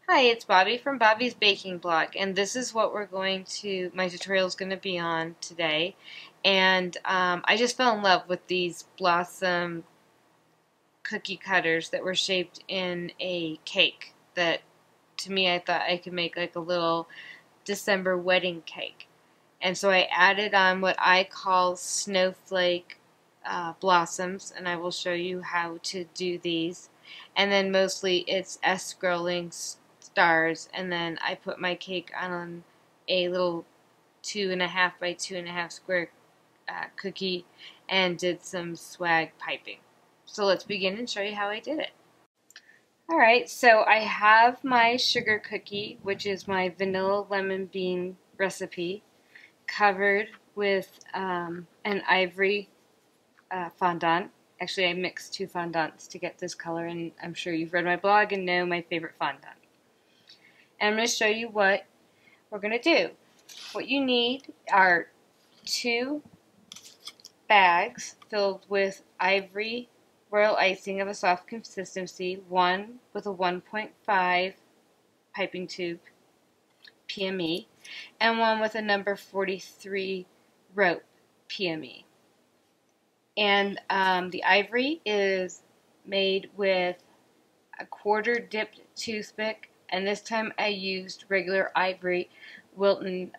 Hi, it's Bobby from Bobby's Baking Blog, and this is what my tutorial is going to be on today. And I just fell in love with these blossom cookie cutters that were shaped in a cake that, to me, I thought I could make like a little December wedding cake. And so I added on what I call snowflake blossoms, and I will show you how to do these. And then mostly it's scrolling stars, and then I put my cake on a little 2.5 by 2.5 square cookie and did some swag piping. So let's begin and show you how I did it. Alright, so I have my sugar cookie, which is my vanilla lemon bean recipe, covered with an ivory fondant. Actually, I mixed two fondants to get this color, and I'm sure you've read my blog and know my favorite fondant. And I'm going to show you what we're going to do. What you need are 2 bags filled with ivory royal icing of a soft consistency, one with a 1.5 piping tube PME, and one with a number 43 rope PME. And the ivory is made with a quarter dipped toothpick, and this time I used regular ivory Wilton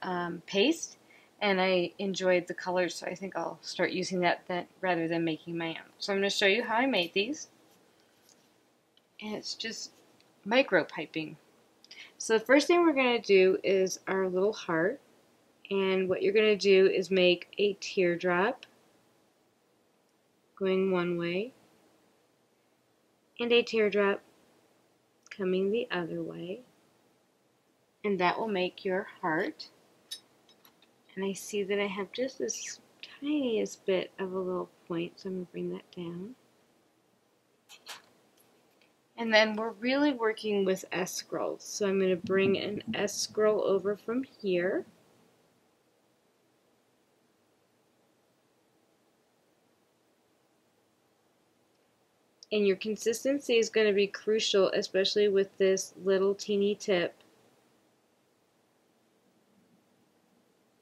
paste, and I enjoyed the colors, so I think I'll start using that rather than making my own. So I'm going to show you how I made these, and it's just micro piping. So the first thing we're going to do is our little heart, and what you're going to do is make a teardrop going one way and a teardrop coming the other way, and that will make your heart. And I see that I have just this tiniest bit of a little point, so I'm going to bring that down. And then we're really working with S scrolls, so I'm going to bring an S scroll over from here. And your consistency is going to be crucial, especially with this little teeny tip.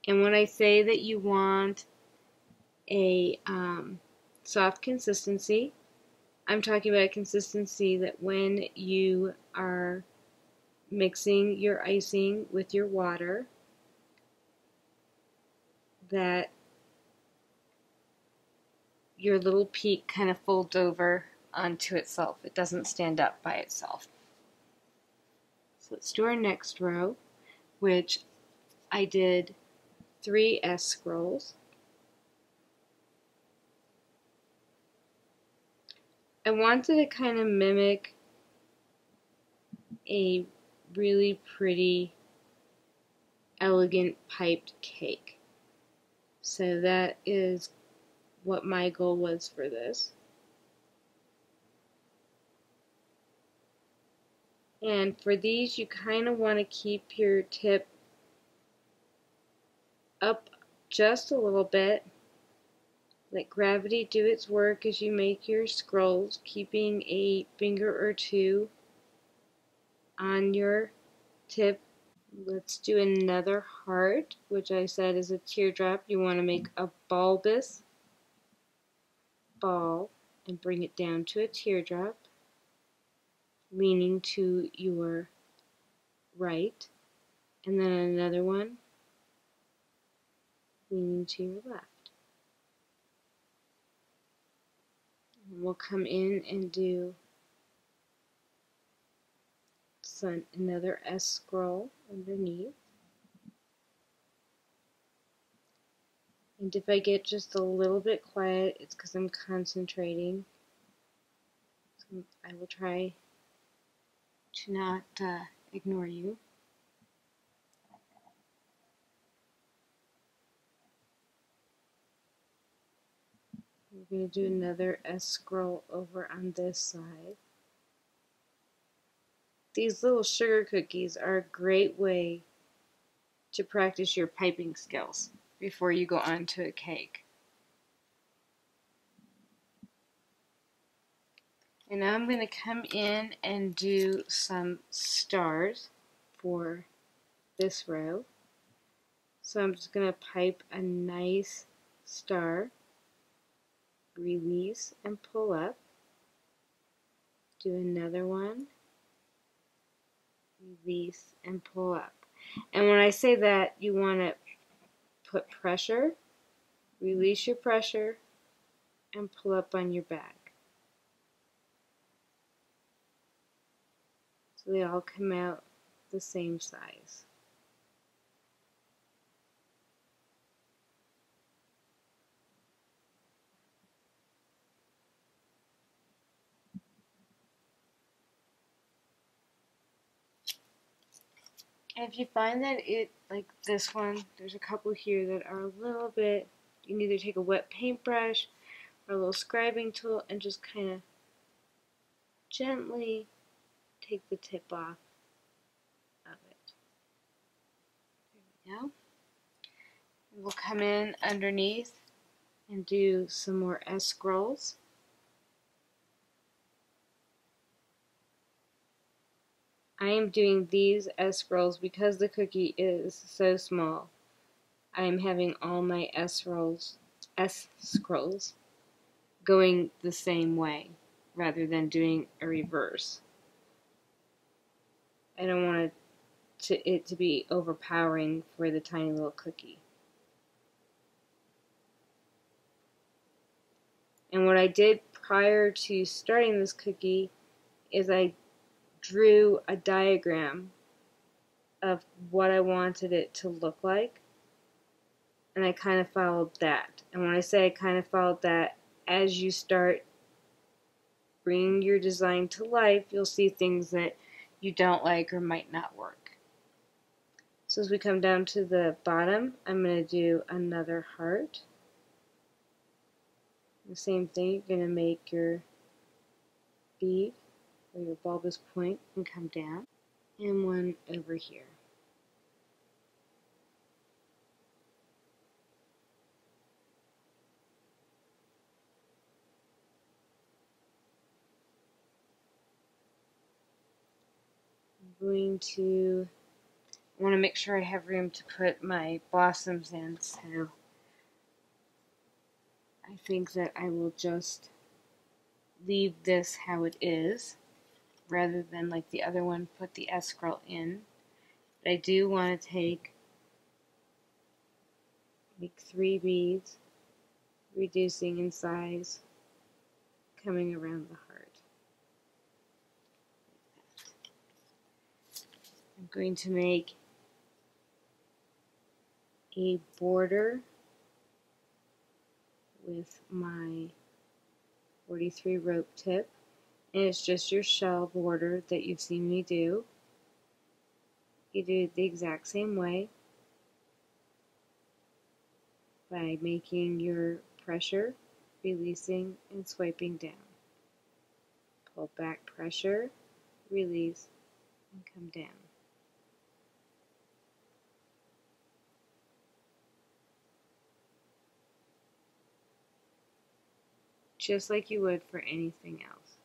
And when I say that you want a soft consistency, I'm talking about a consistency that when you are mixing your icing with your water, that your little peak kind of folds over onto itself. It doesn't stand up by itself. So let's do our next row, which I did 3 S scrolls. I wanted to kind of mimic a really pretty, elegant piped cake. So that is what my goal was for this. And for these, you kind of want to keep your tip up just a little bit. Let gravity do its work as you make your scrolls, keeping a finger or two on your tip. Let's do another heart, which I said is a teardrop. You want to make a bulbous ball and bring it down to a teardrop, leaning to your right, and then another one leaning to your left. And we'll come in and do another S scroll underneath. And if I get just a little bit quiet, it's because I'm concentrating. So I will try to not ignore you. We're going to do another S scroll over on this side. These little sugar cookies are a great way to practice your piping skills before you go on to a cake. And now I'm going to come in and do some stars for this row. So I'm just going to pipe a nice star, release and pull up, do another one, release and pull up. And when I say that, you want to put pressure, release your pressure, and pull up on your bag. So they all come out the same size. And if you find that like this one, there's a couple here that are a little bit, you can either take a wet paintbrush or a little scribing tool and just kind of gently take the tip off of it. There we go. And we'll come in underneath and do some more S scrolls. I am doing these S scrolls because the cookie is so small. I am having all my S scrolls going the same way rather than doing a reverse. I don't want it to be overpowering for the tiny little cookie. And what I did prior to starting this cookie is I drew a diagram of what I wanted it to look like, and I kind of followed that. And when I say I kind of followed that, as you start bringing your design to life, you'll see things that you don't like or might not work. So as we come down to the bottom, I'm going to do another heart. The same thing, you're going to make your bead or your bulbous point and come down, and one over here. I'm going to want to make sure I have room to put my blossoms in, so I think that I will just leave this how it is rather than like the other one put the S scroll in. But I do want to make 3 beads, reducing in size, coming around the heart. I'm going to make a border with my 43 rope tip, and it's just your shell border that you've seen me do. You do it the exact same way by making your pressure, releasing, and swiping down. Pull back, pressure, release, and come down. Just like you would for anything else,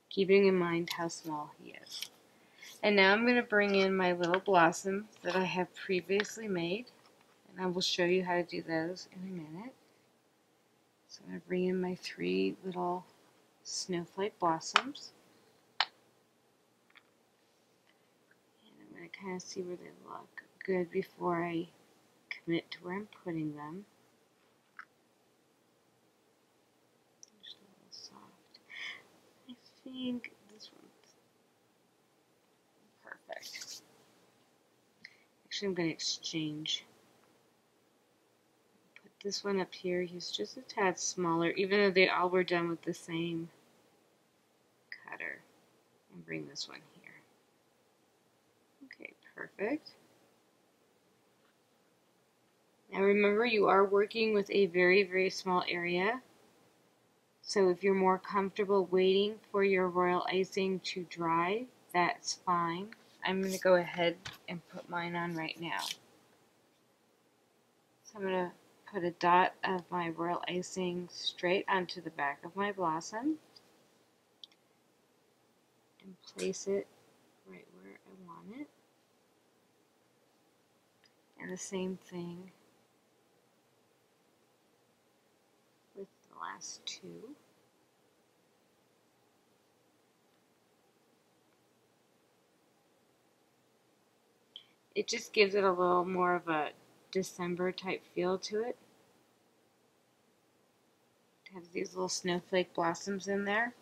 keeping in mind how small he is. And now I'm going to bring in my little blossoms that I have previously made, and I will show you how to do those in a minute. So I'm going to bring in my 3 little snowflake blossoms, and I'm going to kind of see where they look good before I commit to where I'm putting them. Just a little soft. I think this one's perfect. Actually, I'm going to exchange. Put this one up here. He's just a tad smaller, even though they all were done with the same cutter. And bring this one here. Okay, perfect. Now remember, you are working with a very, very small area. So if you're more comfortable waiting for your royal icing to dry, that's fine. I'm going to go ahead and put mine on right now. So I'm going to put a dot of my royal icing straight onto the back of my blossom. and place it right where I want it. And the same thing with the last two. It just gives it a little more of a December type feel to it. It has these little snowflake blossoms in there.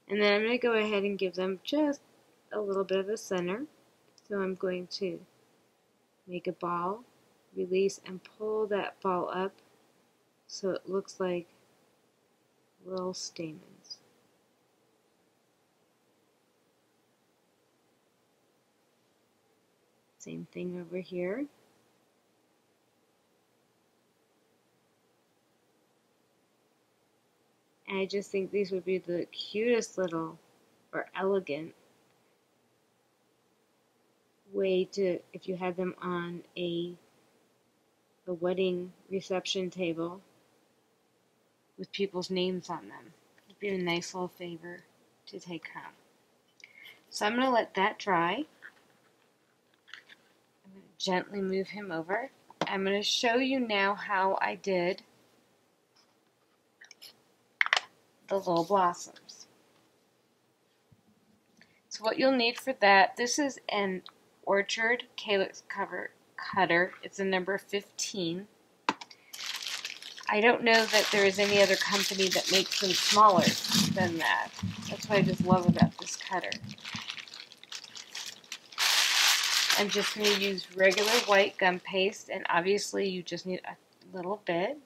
And then I'm going to go ahead and give them just a little bit of a center. So I'm going to make a ball, release, and pull that ball up so it looks like little stamens. Same thing over here. And I just think these would be the cutest little, or elegant, way to, if you had them on a wedding reception table with people's names on them. It'd be a nice little favor to take home. So I'm going to let that dry. I'm going to gently move him over. I'm going to show you now how I did the little blossoms. So what you'll need for that, this is an Orchard calyx cover cutter. It's a number 15. I don't know that there is any other company that makes them smaller than that. That's what I just love about this cutter. I'm just going to use regular white gum paste, and obviously you just need a little bit.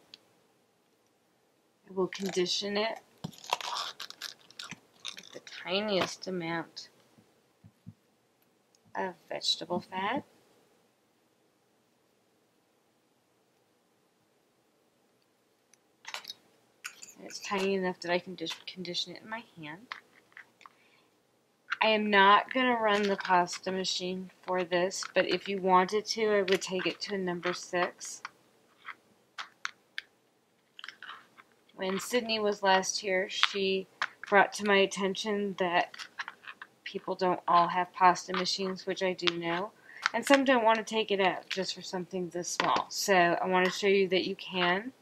I will condition it with the tiniest amount of vegetable fat. And it's tiny enough that I can just condition it in my hand. I am not going to run the pasta machine for this, but if you wanted to, I would take it to a number 6. When Sydney was last here, she brought to my attention that people don't all have pasta machines, which I do know, and some don't want to take it out just for something this small. So I want to show you that you can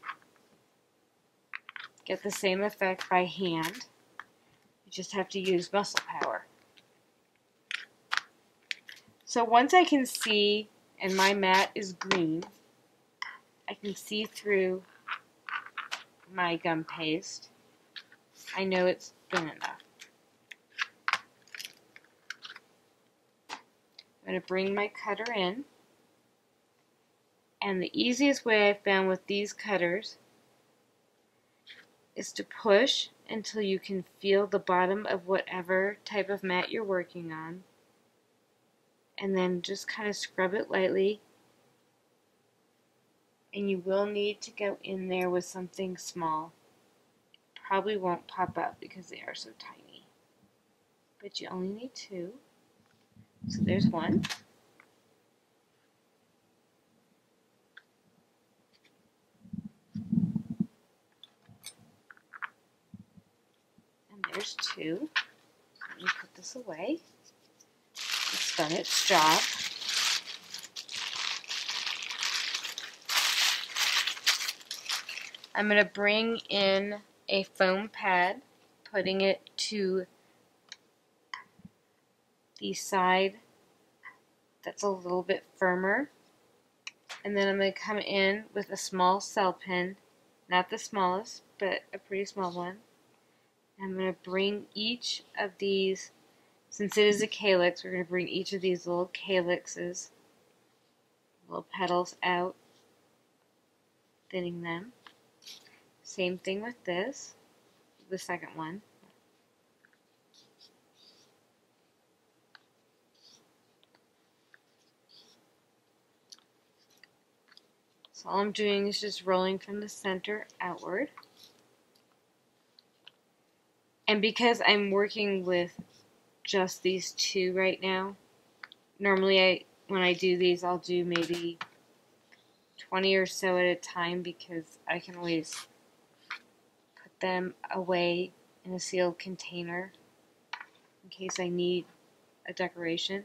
get the same effect by hand. You just have to use muscle power. So once I can see, and my mat is green, I can see through my gum paste. I know it's thin enough. I'm going to bring my cutter in, and the easiest way I found with these cutters is to push until you can feel the bottom of whatever type of mat you're working on, and then just kind of scrub it lightly. And you will need to go in there with something small. Probably won't pop up because they are so tiny, but you only need 2. So there's 1. And there's 2. Let me put this away. It's done its job. I'm going to bring in a foam pad, putting it to the side that's a little bit firmer. And then I'm going to come in with a small cell pin, not the smallest, but a pretty small one. I'm going to bring each of these, since it is a calyx, we're going to bring each of these little calyxes, little petals out, thinning them. Same thing with this, the second one. So all I'm doing is just rolling from the center outward. And because I'm working with just these 2 right now, normally when I do these, I'll do maybe 20 or so at a time because I can always put them away in a sealed container in case I need a decoration.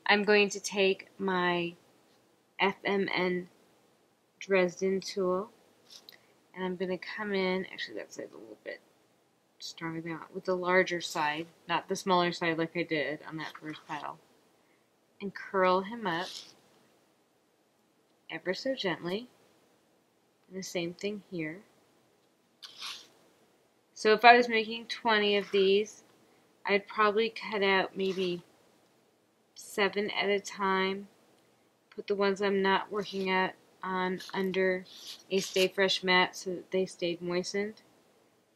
I'm going to take my FMN Dresden tool, and I'm going to come in, actually that side's a little bit stronger than that, with the larger side, not the smaller side like I did on that first petal, and curl him up ever so gently. And the same thing here. So if I was making 20 of these, I'd probably cut out maybe 7 at a time, put the ones I'm not working at on under a Stay Fresh mat so that they stayed moistened,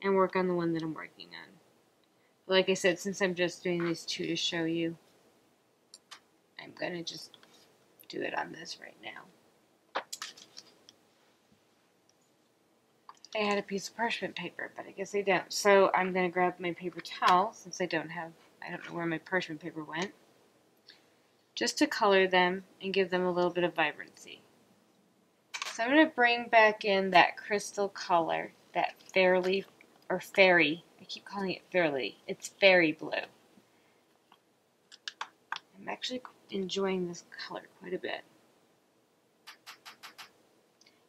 and work on the one that I'm working on. But like I said, since I'm just doing these 2 to show you, I'm going to just do it on this right now. I had a piece of parchment paper, but I guess I don't. So I'm going to grab my paper towel, since I don't know where my parchment paper went, just to color them and give them a little bit of vibrancy. So I'm going to bring back in that crystal color, that fairy, I keep calling it fairly, it's fairy blue. I'm actually enjoying this color quite a bit.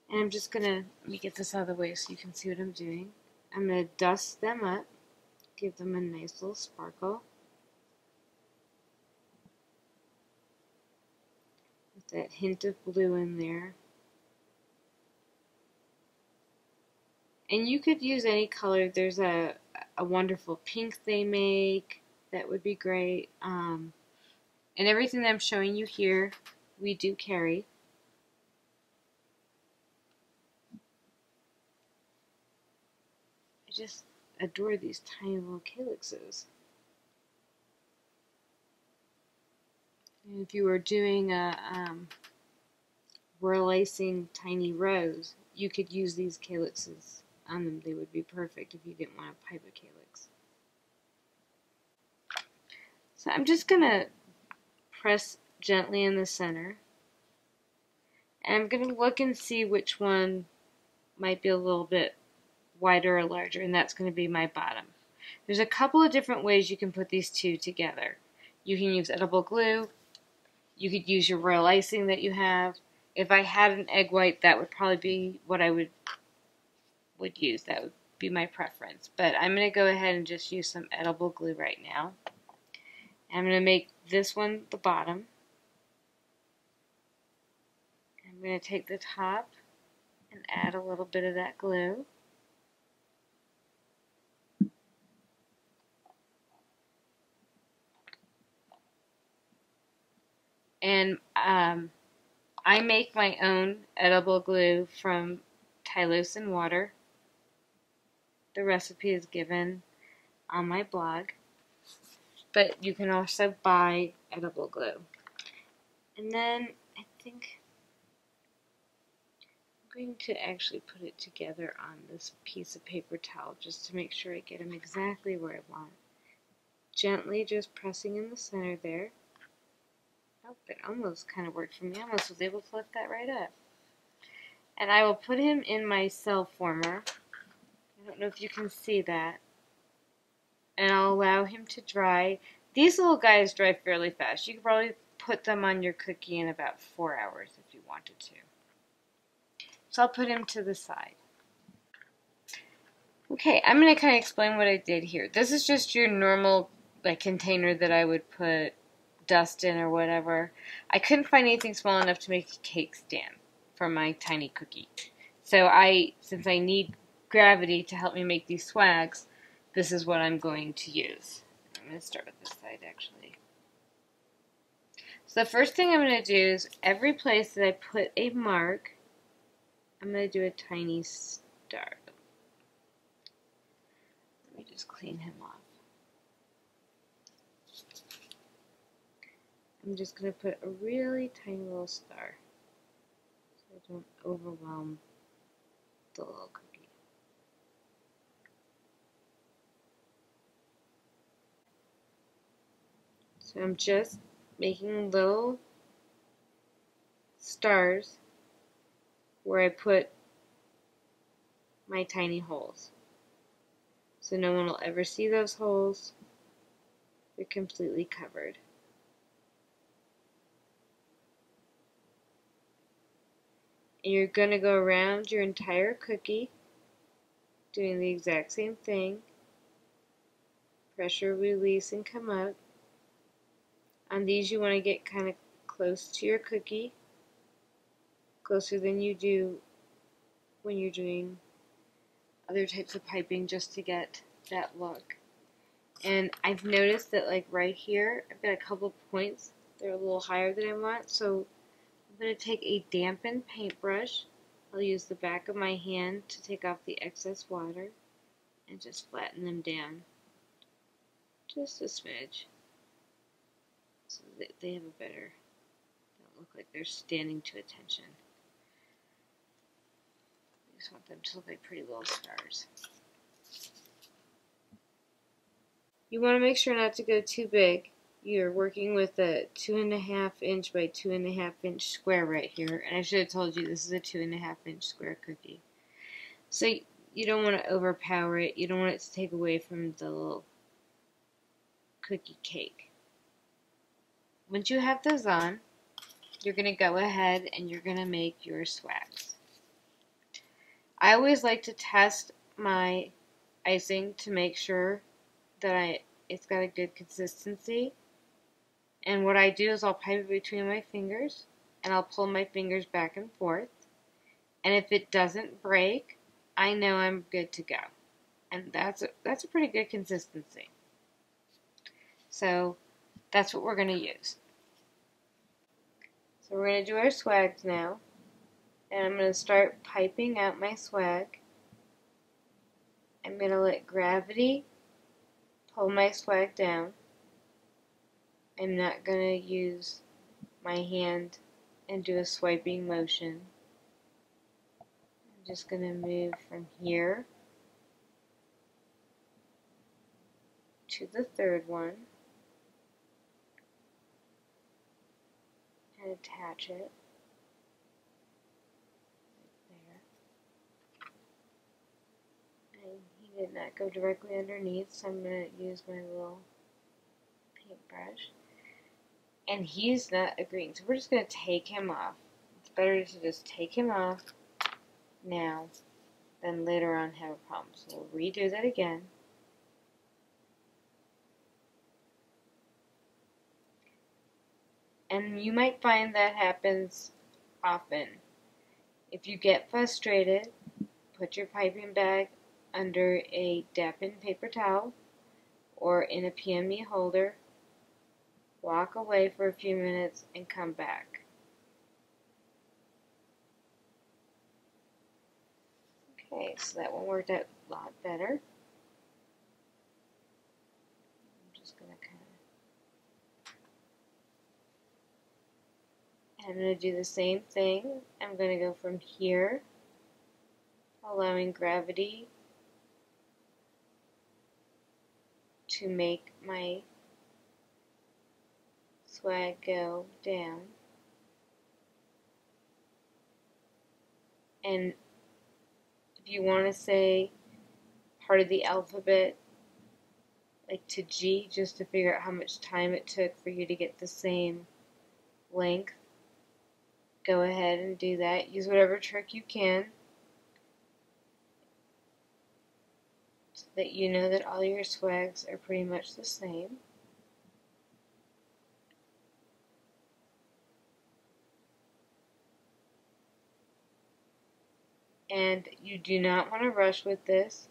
And I'm just going to, let me get this out of the way so you can see what I'm doing. I'm going to dust them up, give them a nice little sparkle. With that hint of blue in there. And you could use any color. There's a wonderful pink they make that would be great. And everything that I'm showing you here, we do carry. I just adore these tiny little calyxes. And if you were doing a whirl icing tiny rose, you could use these calyxes on them. They would be perfect if you didn't want to pipe a calyx. So I'm just going to press gently in the center. And I'm going to look and see which one might be a little bit wider or larger, and that's going to be my bottom. There's a couple of different ways you can put these 2 together. You can use edible glue. You could use your royal icing that you have. If I had an egg white, that would probably be what I would use. That would be my preference. But I'm going to go ahead and just use some edible glue right now. I'm going to make this one the bottom. I'm going to take the top and add a little bit of that glue. And I make my own edible glue from Tylose water. The recipe is given on my blog. But you can also buy edible glue. And then I think I'm going to actually put it together on this piece of paper towel just to make sure I get them exactly where I want. Gently just pressing in the center there. Oh, that almost kind of worked for me. I almost was able to lift that right up. And I will put him in my cell former. I don't know if you can see that. And I'll allow him to dry. These little guys dry fairly fast. You could probably put them on your cookie in about 4 hours if you wanted to. So I'll put him to the side. Okay, I'm going to kind of explain what I did here. This is just your normal container that I would put dust in or whatever. I couldn't find anything small enough to make a cake stand for my tiny cookie. So since I need gravity to help me make these swags, this is what I'm going to use. I'm going to start with this side actually. So the first thing I'm going to do is every place that I put a mark, I'm going to do a tiny star. Let me just clean him off. I'm just going to put a really tiny little star so I don't overwhelm the little cookie. So I'm just making little stars where I put my tiny holes. So no one will ever see those holes. you're completely covered. And you're going to go around your entire cookie doing the exact same thing. Pressure, release, and come up. On these you want to get kind of close to your cookie, closer than you do when you're doing other types of piping, just to get that look. And I've noticed that like right here, I've got a couple of points. They're a little higher than I want, so I'm going to take a dampened paintbrush. I'll use the back of my hand to take off the excess water and just flatten them down just a smidge so that they have a better, don't look like they're standing to attention. I just want them to look like pretty little stars. You want to make sure not to go too big. You're working with a 2.5 inch by 2.5 inch square right here, and I should have told you this is a 2.5 inch square cookie. So you don't want to overpower it. You don't want it to take away from the little cookie cake. Once you have those on, you're going to go ahead and you're going to make your swags. I always like to test my icing to make sure that it's got a good consistency. And what I do is I'll pipe it between my fingers and I'll pull my fingers back and forth. And if it doesn't break, I know I'm good to go. And that's a pretty good consistency. So that's what we're going to use. So we're going to do our swags now. And I'm going to start piping out my swag. I'm going to let gravity pull my swag down. I'm not going to use my hand and do a swiping motion. I'm just going to move from here to the third one and attach it right there. And he did not go directly underneath, so I'm going to use my little paintbrush. And he's not agreeing, so we're just going to take him off. It's better to just take him off now than later on have a problem. So we'll redo that again. And you might find that happens often. If you get frustrated, put your piping bag under a dampened paper towel or in a PME holder. Walk away for a few minutes and come back. Okay, so that one worked out a lot better. I'm just going to I'm going to do the same thing. I'm going to go from here, allowing gravity to make my swag go down. And if you want to say part of the alphabet, like to G, just to figure out how much time it took for you to get the same length, go ahead and do that. Use whatever trick you can so that you know that all your swags are pretty much the same. And you do not want to rush with this.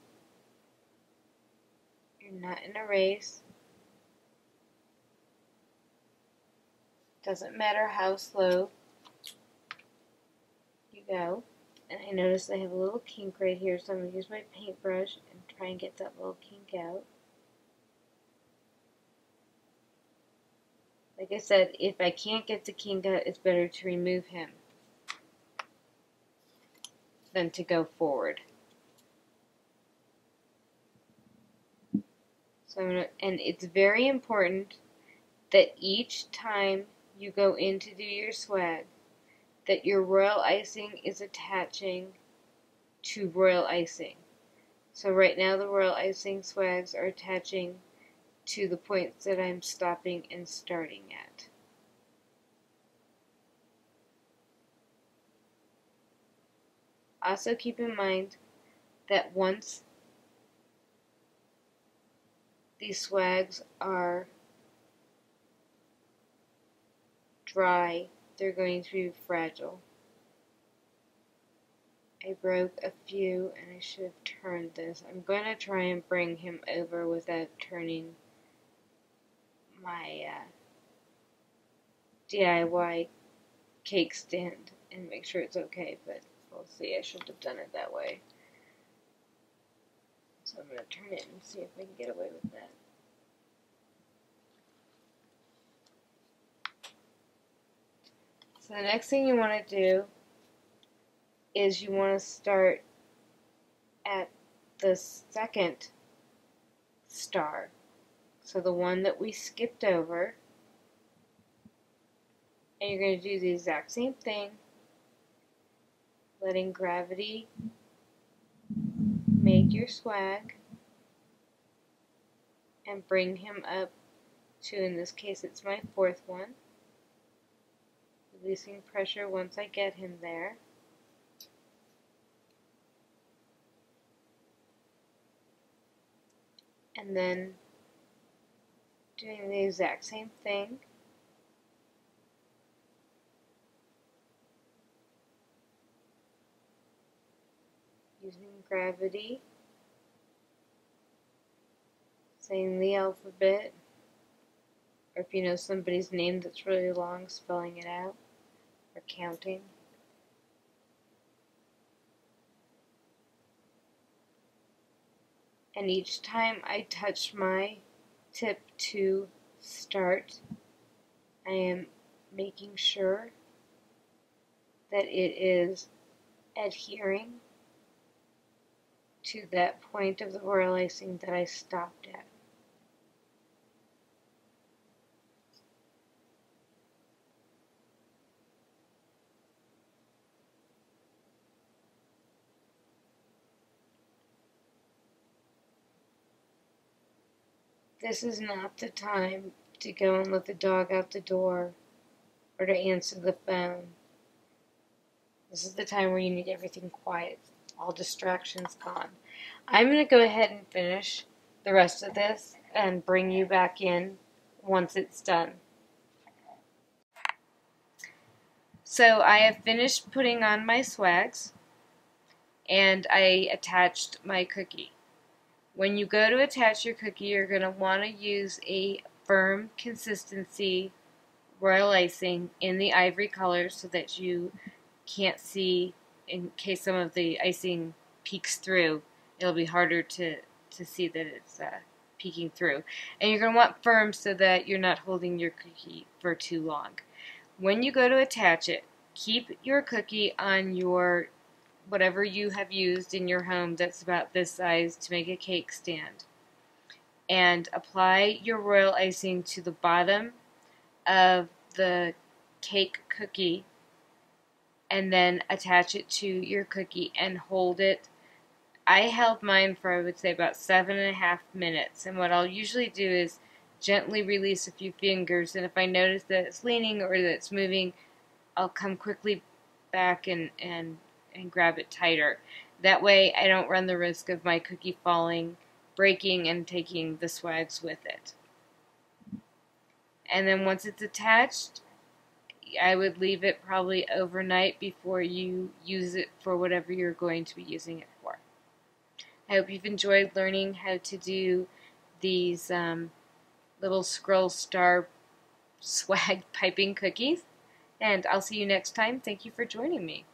You're not in a race. Doesn't matter how slow you go. And I notice I have a little kink right here, so I'm going to use my paintbrush and try and get that little kink out. Like I said, if I can't get the kink out, it's better to remove him than to go forward. So and it's very important that each time you go in to do your swag, that your royal icing is attaching to royal icing. So right now the royal icing swags are attaching to the points that I'm stopping and starting at. Also keep in mind that once these swags are dry, they're going to be fragile. I broke a few and I should have turned this. I'm going to try and bring him over without turning my DIY cake stand and make sure it's okay, but we'll see. I should have done it that way. So I'm going to turn it and see if I can get away with that. So the next thing you want to do is you want to start at the second star. So the one that we skipped over. And you're going to do the exact same thing, letting gravity make your swag and bring him up to, in this case, it's my fourth one. Releasing pressure once I get him there. And then doing the exact same thing. Using gravity. Saying the alphabet. Or if you know somebody's name that's really long, spelling it out. Or counting. And each time I touch my tip to start, I am making sure that it is adhering to that point of the royal icing that I stopped at. This is not the time to go and let the dog out the door or to answer the phone. This is the time where you need everything quiet, all distractions gone. I'm going to go ahead and finish the rest of this and bring you back in once it's done. So I have finished putting on my swags and I attached my cookie. When you go to attach your cookie, you're going to want to use a firm consistency royal icing in the ivory color so that you can't see, in case some of the icing peeks through, it'll be harder to see that it's peeking through. And you're going to want firm so that you're not holding your cookie for too long. When you go to attach it, keep your cookie on your whatever you have used in your home that's about this size to make a cake stand. And apply your royal icing to the bottom of the cake cookie and then attach it to your cookie and hold it. I held mine for, I would say, about 7.5 minutes. And what I'll usually do is gently release a few fingers, and if I notice that it's leaning or that it's moving, I'll come quickly back and grab it tighter. That way I don't run the risk of my cookie falling, breaking, and taking the swags with it. And then once it's attached, I would leave it probably overnight before you use it for whatever you're going to be using it for. I hope you've enjoyed learning how to do these little scroll star swag piping cookies. And I'll see you next time. Thank you for joining me.